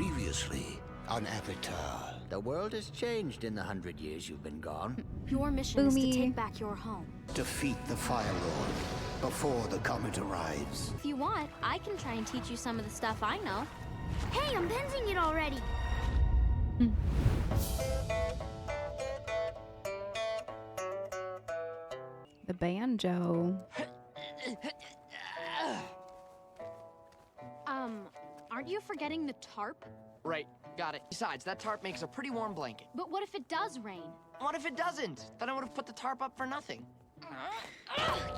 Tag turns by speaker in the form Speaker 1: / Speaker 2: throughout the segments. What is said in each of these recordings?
Speaker 1: Previously on Avatar. The world has changed in the 100 years you've been gone.
Speaker 2: Your mission is to take back your home.
Speaker 1: Defeat the Fire Lord before the comet arrives.
Speaker 2: If you want, I can try and teach you some of the stuff I know.
Speaker 3: Hey, I'm bending it already.
Speaker 4: The banjo.
Speaker 2: Aren't you forgetting the tarp?
Speaker 5: Right, got it. Besides, that tarp makes a pretty warm blanket.
Speaker 2: But what if it does rain?
Speaker 5: What if it doesn't? Then I would have put the tarp up for nothing.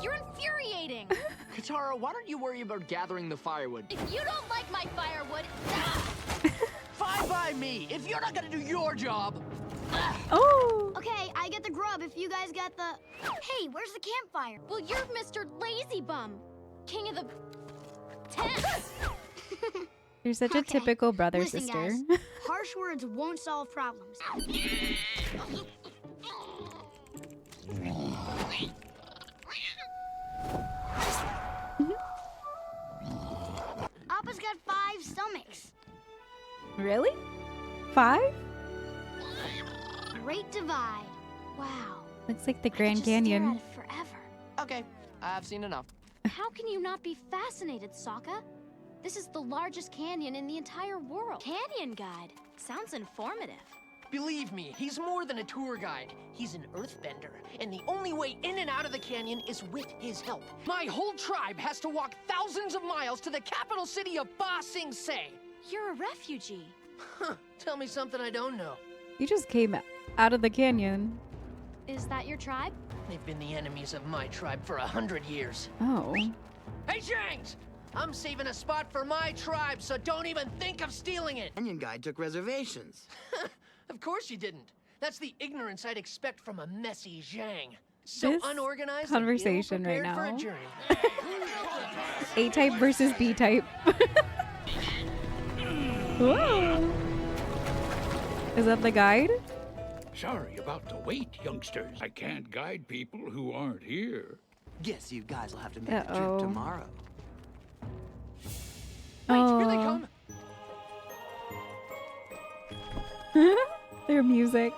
Speaker 2: You're infuriating!
Speaker 5: Katara, why don't you worry about gathering the firewood?
Speaker 2: If you don't like my firewood...
Speaker 5: Fine by me, if you're not gonna do your job.
Speaker 4: Oh!
Speaker 3: Okay, I get the grub if you guys got the... Hey, where's the campfire?
Speaker 2: Well, you're Mr. Lazy Bum. King of the... tents.
Speaker 4: You're such a typical
Speaker 3: Listen,
Speaker 4: brother-sister.
Speaker 3: guys, harsh words won't solve problems. Appa's got 5 stomachs.
Speaker 4: Really? 5?
Speaker 3: Great divide. Wow.
Speaker 4: Looks like the
Speaker 3: I could
Speaker 4: Grand
Speaker 3: just stare
Speaker 4: Canyon.
Speaker 3: at it forever.
Speaker 5: Okay, I've seen enough.
Speaker 2: How can you not be fascinated, Sokka? This is the largest canyon in the entire world. Canyon guide. Sounds informative.
Speaker 5: Believe me, he's more than a tour guide. He's an earthbender, and the only way in and out of the canyon is with his help. My whole tribe has to walk thousands of miles to the capital city of Ba Sing Se.
Speaker 2: You're a refugee.
Speaker 5: Huh, tell me something I don't know.
Speaker 4: You just came out of the canyon.
Speaker 2: Is that your tribe?
Speaker 5: They've been the enemies of my tribe for 100 years.
Speaker 4: Oh.
Speaker 5: Hey, Shanks! I'm saving a spot for my tribe, so don't even think of stealing it.
Speaker 6: Canyon guy took reservations.
Speaker 5: Of course you didn't. That's the ignorance I'd expect from a messy Zhang. So
Speaker 4: This
Speaker 5: unorganized
Speaker 4: conversation
Speaker 5: and
Speaker 4: right
Speaker 5: ill-prepared
Speaker 4: now.
Speaker 5: for a journey.
Speaker 4: A-type versus B-type. Whoa. Is that the guide?
Speaker 7: Sorry about the wait, youngsters. I can't guide people who aren't here.
Speaker 6: Guess you guys will have to make the
Speaker 4: Uh-oh.
Speaker 6: trip tomorrow.
Speaker 5: Wait, here they
Speaker 4: Oh.
Speaker 5: come.
Speaker 4: Their music.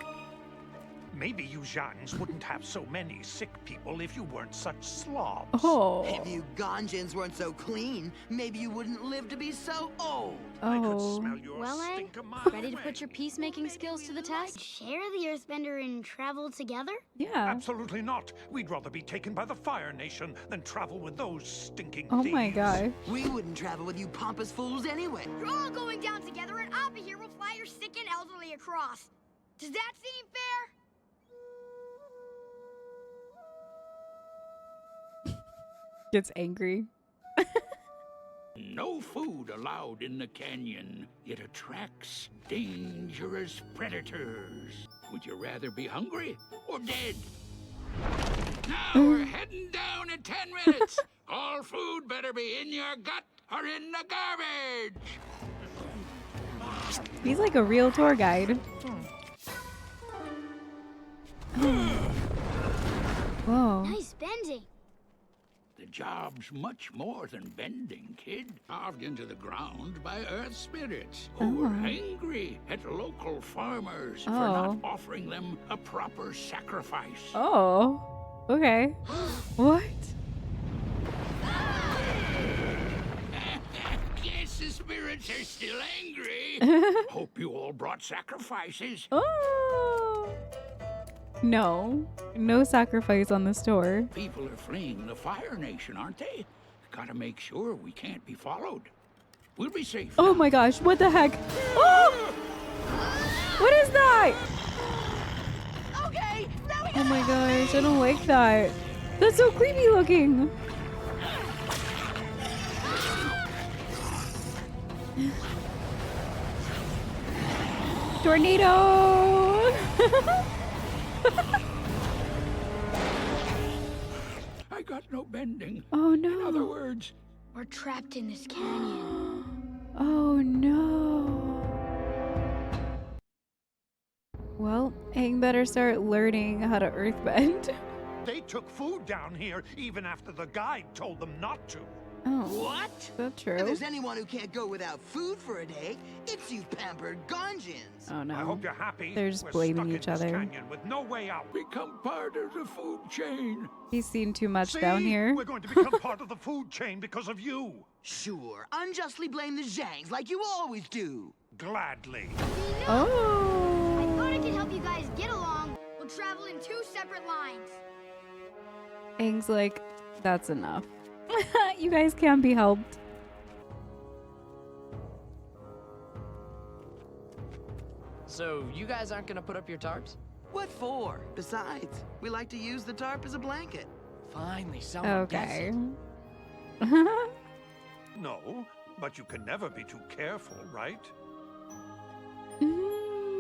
Speaker 8: Maybe you Zhangs wouldn't have so many sick people if you weren't such slobs.
Speaker 4: Oh.
Speaker 6: If you Ganjins weren't so clean, maybe you wouldn't live to be so old.
Speaker 8: I could
Speaker 4: Oh.
Speaker 8: smell your
Speaker 2: Well, Aang,
Speaker 8: stink a mile
Speaker 2: ready to
Speaker 8: away.
Speaker 2: put your peacemaking skills to the test?
Speaker 3: Share the earthbender and travel together?
Speaker 4: Yeah.
Speaker 8: Absolutely not. We'd rather be taken by the Fire Nation than travel with those stinking
Speaker 4: Oh
Speaker 8: thieves.
Speaker 4: my gosh.
Speaker 6: We wouldn't travel with you pompous fools anyway.
Speaker 3: We're all going down together, and Appa here will fly your sick and elderly across. Does that seem fair?
Speaker 4: Gets angry.
Speaker 7: No food allowed in the canyon. It attracts dangerous predators. Would you rather be hungry or dead? Now we're heading down in 10 minutes. All food better be in your gut or in the garbage.
Speaker 4: He's like a real tour guide. Whoa.
Speaker 3: Nice bending.
Speaker 7: The job's much more than bending, kid. Carved into the ground by earth spirits who were angry at local farmers for not offering them a proper sacrifice.
Speaker 4: Oh. Okay. What?
Speaker 7: Guess the spirits are still angry. Hope you all brought sacrifices.
Speaker 4: Oh. No. No sacrifice on the store.
Speaker 7: People are fleeing the Fire Nation, aren't they? Gotta make sure we can't be followed. We'll be safe
Speaker 4: Oh
Speaker 7: now.
Speaker 4: my gosh, what the heck? Oh! What is that?
Speaker 5: Okay, now we
Speaker 4: Oh my gosh, I don't like that. That's so creepy looking. Tornado!
Speaker 7: I got no bending.
Speaker 4: Oh
Speaker 7: In other
Speaker 4: no.
Speaker 7: words,
Speaker 3: We're trapped in this canyon.
Speaker 4: Oh no. Well, Aang better start learning how to earthbend.
Speaker 8: They took food down here even after the guide told them not to.
Speaker 4: Oh,
Speaker 6: What?
Speaker 4: is that
Speaker 6: If
Speaker 4: true?
Speaker 6: there's anyone who can't go without food for a day, it's you pampered Gonjins.
Speaker 4: Oh no.
Speaker 8: I hope you're happy.
Speaker 4: They're just
Speaker 8: We're
Speaker 4: blaming
Speaker 8: stuck
Speaker 4: each
Speaker 8: in this
Speaker 4: other.
Speaker 8: canyon with no way out.
Speaker 7: Become part of the food chain.
Speaker 4: He's seen too much
Speaker 8: See?
Speaker 4: down here.
Speaker 8: We're going to become part of the food chain because of you.
Speaker 6: Sure, unjustly blame the Zhangs like you always do.
Speaker 8: Gladly.
Speaker 4: Oh.
Speaker 3: I thought I could help you guys get along. We'll travel in 2 separate lines.
Speaker 4: Aang's like, that's enough. You guys can't be helped.
Speaker 9: So, you guys aren't gonna put up your tarps?
Speaker 6: What for? Besides, we like to use the tarp as a blanket.
Speaker 9: Finally, someone gets
Speaker 4: Okay.
Speaker 9: it.
Speaker 8: No, but you can never be too careful, right?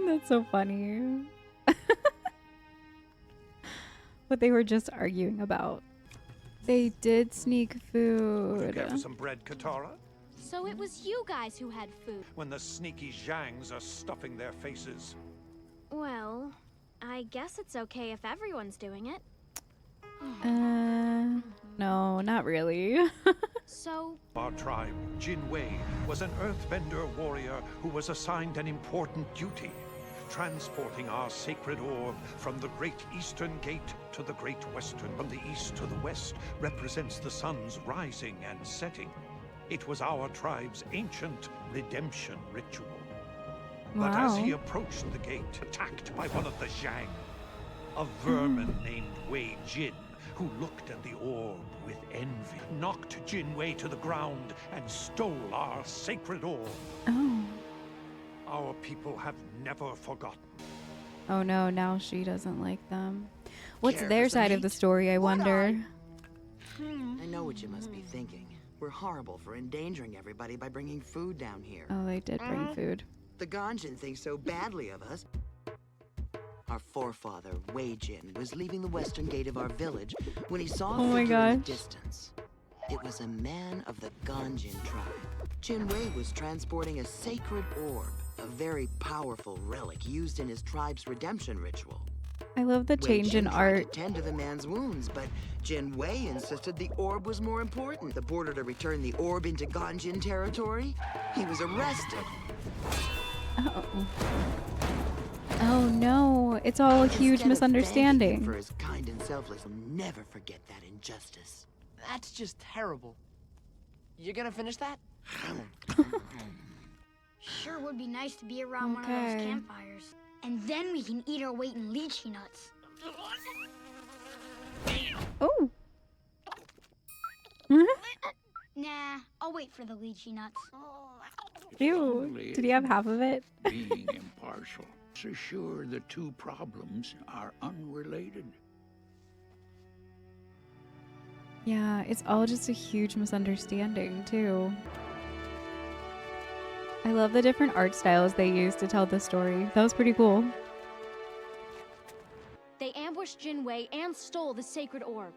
Speaker 4: That's so funny. What they were just arguing about. They did sneak
Speaker 8: Would you
Speaker 4: food.
Speaker 8: care for some bread, Katara?
Speaker 2: So it was you guys who had food.
Speaker 8: When the sneaky Zhangs are stuffing their faces.
Speaker 2: Well, I guess it's okay if everyone's doing it.
Speaker 4: No, not really.
Speaker 2: So,
Speaker 8: Our tribe, Jin Wei, was an earthbender warrior who was assigned an important duty, transporting our sacred orb from the Great Eastern Gate to the Great Western. From the east to the west represents the sun's rising and setting. It was our tribe's ancient redemption ritual. But as he approached the gate, attacked by one of the Zhang, a vermin named Wei Jin, who looked at the orb with envy, knocked Jin Wei to the ground and stole our sacred orb.
Speaker 4: Oh.
Speaker 8: Our people have never forgotten.
Speaker 4: Oh no, now she doesn't like them. What's
Speaker 6: Care
Speaker 4: their
Speaker 6: for some
Speaker 4: side of the
Speaker 6: meat?
Speaker 4: story, I wonder?
Speaker 6: I know what you must be thinking. We're horrible for endangering everybody by bringing food down here.
Speaker 4: Oh, they did bring food.
Speaker 6: The Ganjin think so badly of us. Our forefather, Wei Jin, was leaving the western gate of our village when he saw
Speaker 4: Oh
Speaker 6: a
Speaker 4: my
Speaker 6: figure in the
Speaker 4: gosh.
Speaker 6: distance. It was a man of the Ganjin tribe. Jin Wei was transporting a sacred orb, a very powerful relic used in his tribe's redemption ritual.
Speaker 4: I love the
Speaker 6: Wei
Speaker 4: change
Speaker 6: Jin
Speaker 4: in
Speaker 6: tried
Speaker 4: art.
Speaker 6: to tend to the man's wounds, but Jin Wei insisted the orb was more important. The order to return the orb into Ganjin territory, he was arrested.
Speaker 4: Oh. Oh no, it's all a huge
Speaker 6: Instead of thanking him
Speaker 4: misunderstanding.
Speaker 6: for his kind and selfless, he'll never forget that injustice.
Speaker 9: That's just terrible. You gonna finish that?
Speaker 3: Sure would be nice to be around one of those
Speaker 4: Okay.
Speaker 3: campfires. And then we can eat our weight in lychee nuts.
Speaker 4: Oh.
Speaker 3: Nah, I'll wait for the lychee nuts.
Speaker 4: Ew. Did he have half of it?
Speaker 7: Being impartial. So sure the two problems are unrelated.
Speaker 4: Yeah, it's all just a huge misunderstanding, too. I love the different art styles they use to tell the story. That was pretty cool.
Speaker 2: they ambushed Jin Wei and stole the sacred orb.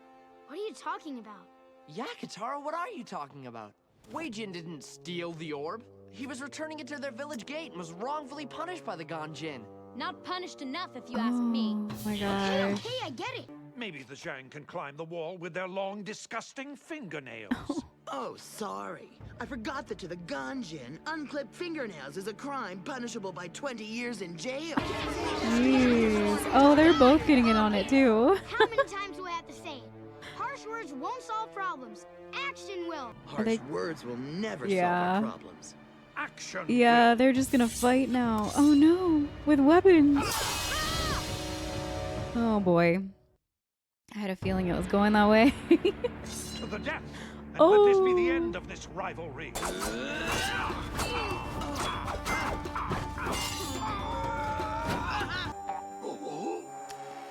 Speaker 3: What are you talking about?
Speaker 9: Yeah, Katara, what are you talking about? Wei Jin didn't steal the orb. He was returning it to their village gate and was wrongfully punished by the Ganjin.
Speaker 2: Not punished enough, if you ask me.
Speaker 4: Oh my
Speaker 3: Okay,
Speaker 4: gosh.
Speaker 3: okay, I get it.
Speaker 8: Maybe the Zhang can climb the wall with their long, disgusting fingernails.
Speaker 6: Oh, sorry. I forgot that to the Ganjin, unclipped fingernails is a crime punishable by 20 years in jail.
Speaker 4: Jeez. Oh, they're both getting in on it, too.
Speaker 3: How many times do I have to say it? Harsh words won't solve problems. Action will.
Speaker 6: Harsh
Speaker 4: they-
Speaker 6: words will never
Speaker 4: Yeah.
Speaker 6: solve our problems.
Speaker 8: Action!
Speaker 4: Yeah, they're just gonna fight now. Oh no, with weapons. Oh boy. I had a feeling it was going that way.
Speaker 8: To the death! And let this be the
Speaker 4: Oh.
Speaker 8: end of this rivalry.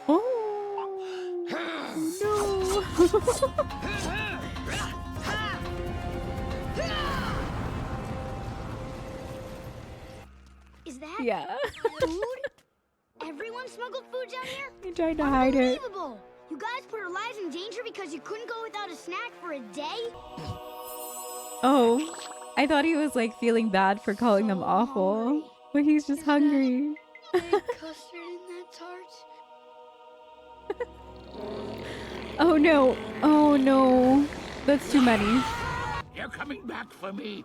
Speaker 4: Oh
Speaker 3: Is that
Speaker 4: no. Yeah.
Speaker 3: food? Everyone smuggled food down here?
Speaker 4: He tried to hide it.
Speaker 3: Unbelievable! You guys put our lives in danger because you couldn't go without a snack for a day?
Speaker 4: Oh, I thought he was like feeling bad for calling them awful, but he's just hungry.
Speaker 3: Custard in that tart?
Speaker 4: Oh no. Oh no. That's too many.
Speaker 7: coming back for me.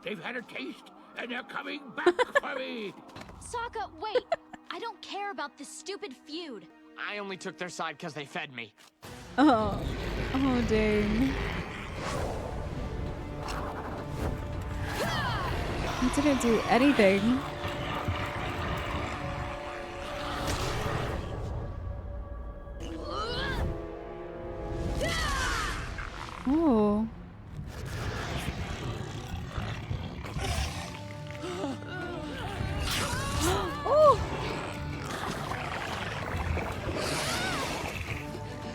Speaker 7: They've had a taste, and they're coming back for me.
Speaker 2: Sokka, wait! I don't care about this stupid feud.
Speaker 9: I only took their side because they fed me.
Speaker 4: Oh. Oh, dang. He didn't do anything. Oh. Oh.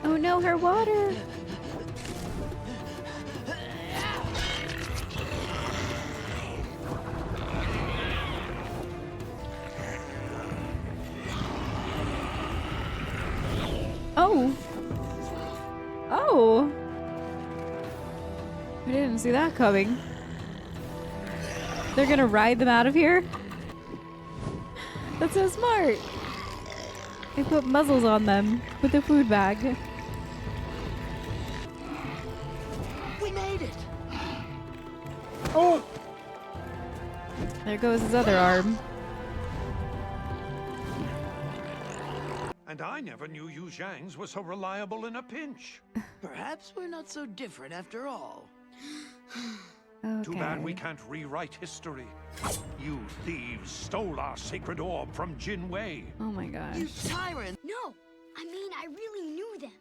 Speaker 4: Oh no, her water. Oh. Oh. I didn't see that coming. They're gonna ride them out of here? That's so smart. They put muzzles on them with a food bag.
Speaker 6: We made it!
Speaker 4: Oh! There goes his other arm.
Speaker 8: And I never knew you Zhangs were so reliable in a pinch.
Speaker 6: Perhaps we're not so different after all.
Speaker 4: Okay.
Speaker 8: Too bad we can't rewrite history. You thieves stole our sacred orb from Jin Wei.
Speaker 4: Oh my gosh.
Speaker 6: You tyrant!
Speaker 3: No, I mean, I really knew them.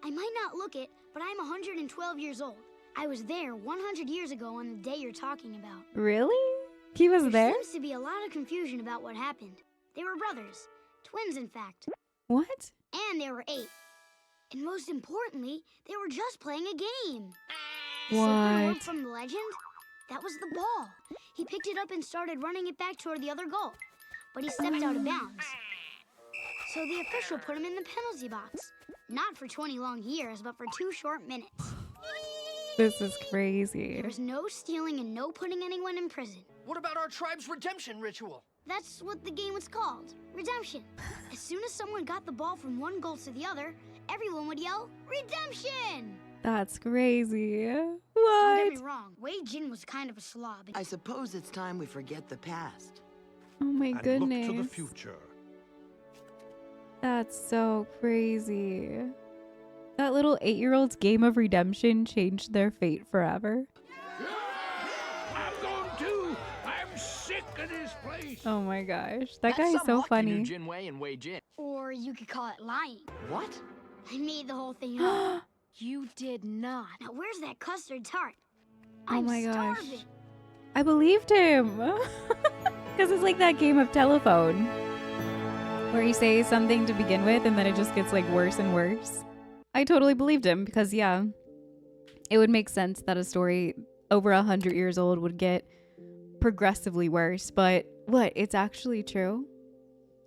Speaker 3: I might not look it, but I'm 112 years old. I was there 100 years ago on the day you're talking about.
Speaker 4: Really? He was there?
Speaker 3: There seems to be a lot of confusion about what happened. They were brothers. Twins, in fact.
Speaker 4: What?
Speaker 3: And they were 8. And most importantly, they were just playing a game.
Speaker 4: What?
Speaker 3: Sacred orb from the legend? That was the ball. He picked it up and started running it back toward the other goal. But he stepped out of bounds. So the official put him in the penalty box. Not for 20 long years, but for 2 short minutes.
Speaker 4: This is crazy.
Speaker 3: There was no stealing and no putting anyone in prison.
Speaker 5: What about our tribe's redemption ritual?
Speaker 3: That's what the game was called, redemption. As soon as someone got the ball from one goal to the other, everyone would yell, redemption!
Speaker 4: That's crazy.
Speaker 3: Don't
Speaker 4: What?
Speaker 3: get me wrong, Wei Jin was kind of a slob.
Speaker 6: I suppose it's time we forget the past.
Speaker 4: Oh my
Speaker 8: And
Speaker 4: goodness.
Speaker 8: look to the future.
Speaker 4: That's so crazy. That little 8-year-old's game of redemption changed their fate forever.
Speaker 7: I'm going to. I'm sick of this place.
Speaker 4: Oh my gosh. That
Speaker 9: That's
Speaker 4: guy is
Speaker 9: some
Speaker 4: so
Speaker 9: luck you
Speaker 4: funny.
Speaker 9: knew Jin Wei and Wei Jin.
Speaker 3: Or you could call it lying.
Speaker 9: What?
Speaker 3: I made the whole thing up.
Speaker 2: You did not.
Speaker 3: Now where's that custard tart?
Speaker 4: Oh
Speaker 3: I'm
Speaker 4: my gosh.
Speaker 3: starving.
Speaker 4: I believed him. Because it's like that game of telephone where you say something to begin with and then it just gets like worse and worse. I totally believed him because, yeah, it would make sense that a story over 100 years old would get progressively worse. But what? It's actually true.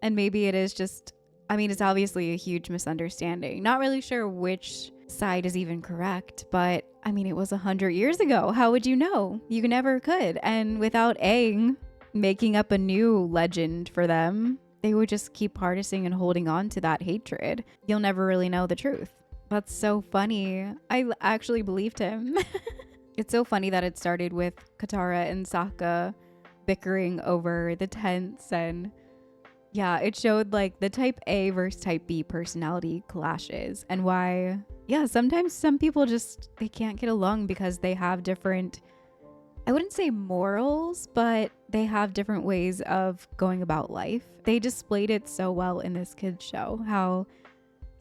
Speaker 4: And maybe it is just, I mean, it's obviously a huge misunderstanding. Not really sure which side is even correct, but I mean, it was 100 years ago. How would you know? You never could. And without Aang making up a new legend for them, they would just keep harnessing and holding on to that hatred. You'll never really know the truth. That's so funny. I actually believed him. It's so funny that it started with Katara and Sokka bickering over the tents, and yeah, it showed like the type A versus type B personality clashes and why, yeah, sometimes some people just, they can't get along because they have different, I wouldn't say morals, but they have different ways of going about life. They displayed it so well in this kids show, how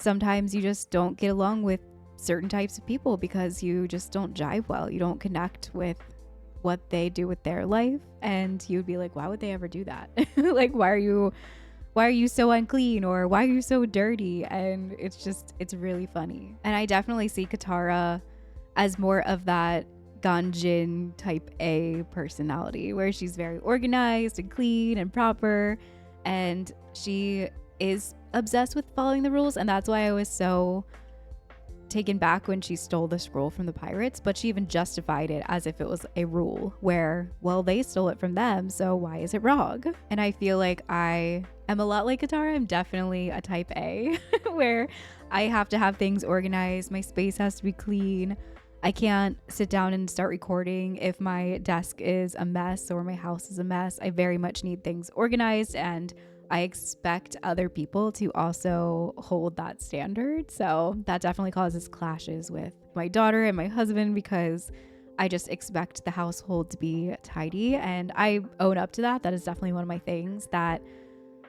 Speaker 4: sometimes you just don't get along with certain types of people because you just don't jive well. You don't connect with what they do with their life. And you'd be like, why would they ever do that? Like, why are you so unclean? Or why are you so dirty? And it's really funny. And I definitely see Katara as more of that Ganjin type A personality where she's very organized and clean and proper. And she is obsessed with following the rules, and that's why I was so taken back when she stole the scroll from the pirates. But she even justified it as if it was a rule where, well, they stole it from them, so why is it wrong? And I feel like I am a lot like Katara. I'm definitely a type A where I have to have things organized, my space has to be clean, I can't sit down and start recording if my desk is a mess or my house is a mess. I very much need things organized, and I expect other people to also hold that standard. So that definitely causes clashes with my daughter and my husband, because I just expect the household to be tidy. And I own up to that. That is definitely one of my things that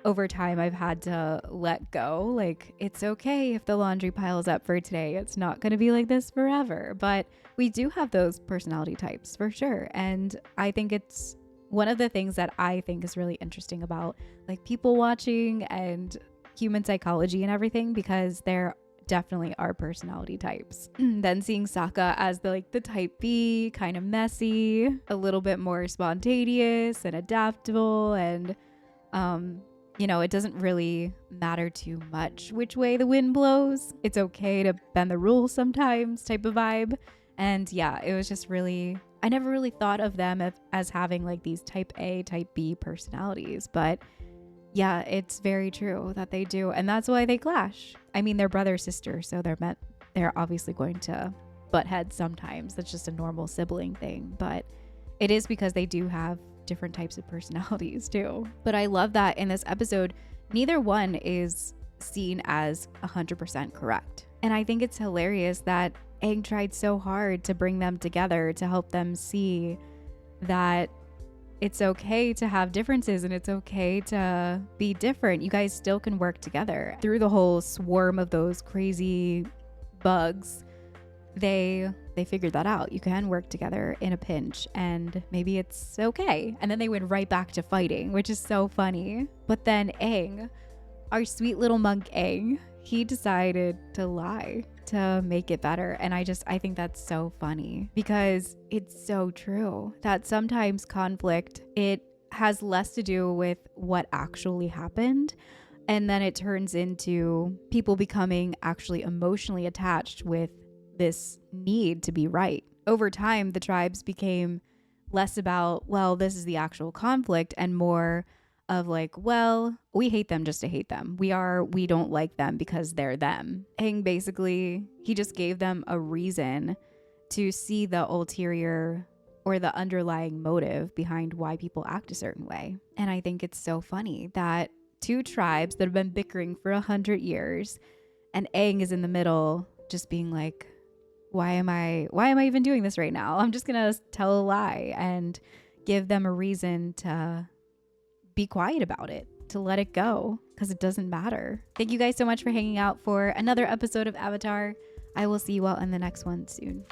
Speaker 4: over time I've had to let go. Like, it's okay if the laundry piles up for today. It's not going to be like this forever. But we do have those personality types for sure. And I think it's one of the things that I think is really interesting about like people watching and human psychology and everything, because there definitely are personality types. Then seeing Sokka as the type B, kind of messy, a little bit more spontaneous and adaptable, and you know, it doesn't really matter too much which way the wind blows. It's okay to bend the rules sometimes type of vibe. And yeah, it was just really, I never really thought of them as having like these type A, type B personalities. But yeah, it's very true that they do. And that's why they clash. I mean, they're brother sister, so they're obviously going to butt heads sometimes. That's just a normal sibling thing. But it is because they do have different types of personalities too. But I love that in this episode, neither one is seen as 100% correct. And I think it's hilarious that Aang tried so hard to bring them together, to help them see that it's okay to have differences and it's okay to be different. You guys still can work together. Through the whole swarm of those crazy bugs, they figured that out. You can work together in a pinch and maybe it's okay. And then they went right back to fighting, which is so funny. But then Aang, our sweet little monk Aang, he decided to lie to make it better. And I think that's so funny, because it's so true that sometimes conflict, it has less to do with what actually happened. And then it turns into people becoming actually emotionally attached with this need to be right. Over time, the tribes became less about, well, this is the actual conflict, and more of like, well, we hate them just to hate them. We don't like them because they're them. Aang basically, he just gave them a reason to see the ulterior or the underlying motive behind why people act a certain way. And I think it's so funny that two tribes that have been bickering for 100 years, and Aang is in the middle just being like, why am I even doing this right now? I'm just gonna tell a lie and give them a reason to be quiet about it, to let it go, because it doesn't matter. Thank you guys so much for hanging out for another episode of Avatar. I will see you all in the next one soon.